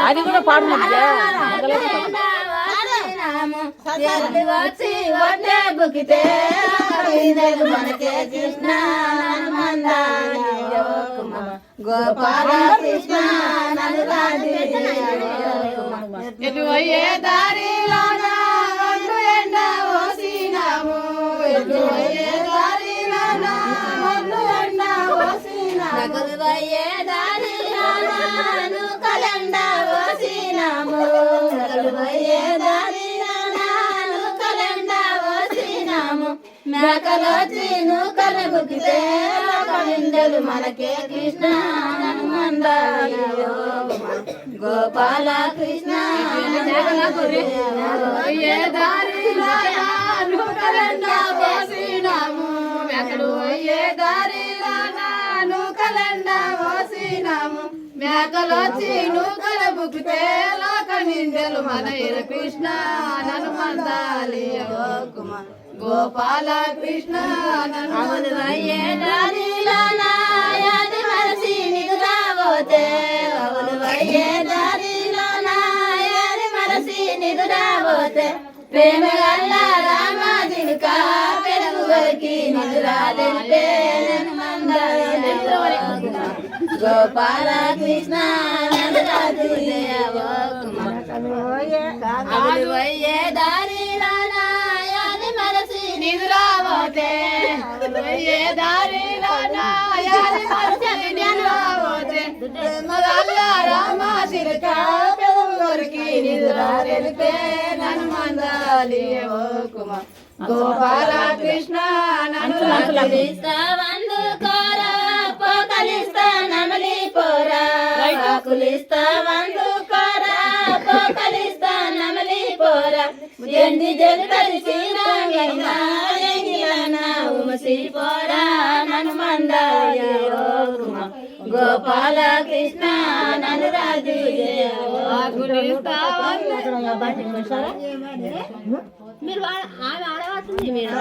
అది కూడా పాడమంటే వచ్చి వడ్డే బుకితే మనకే కృష్ణ గోపాల కృష్ణ ఎటు అయ్యే దారిలోన ఒళ్ళు ఎండ పోసినాము ఎటు అయ్యే దారిలోన ఒళ్ళు ఎండ పోసినాము అయ్యే దారిలోన కలండ పోసినాము అయ్యే దారిలోన కలండ పోసినాము మేకలొచ్చి నూకల బుకితే కవిందలు మనకే కృష్ణ గోపాల కృష్ణ ఏ దారిలో పోసినాము మేకలు ఏ దారిలో నూకలండ పోసినాము మేకలొచ్చి నూకల బుకితే లోక నిందలు మన కృష్ణ నన్ను మందాలి గోపాల కృష్ణ అయ్యే దారిలో నాయది మరసి నిదురాబోతే అయ్యే దారిలో నాయది మరసి నిదురాబోతే ప్రేమ గల్ల రామాజినుక పెరుగు వరికి నిదురా తెలిపే గోపాల కృష్ణ అయ్యే దారిలో నిదురాబోతే ఏ దారిలో రామాశిరక పెదవురికి నిదురా తెలిపే నన్ను మందాలి గోపాల కృష్ణ వందుకోరా పోకలిస్తా నమలి పోరా కులిస్తా వందుకోరా పోకలిస్తా నమలి పోరా ఎండి జల్పరి శ్రీరంగైనా ఉమసి పోరా నన్ను మందాలి గోపాల కృష్ణ నన్ను రాజు మీరు ఆమె ఆడవస్తుంది మీరు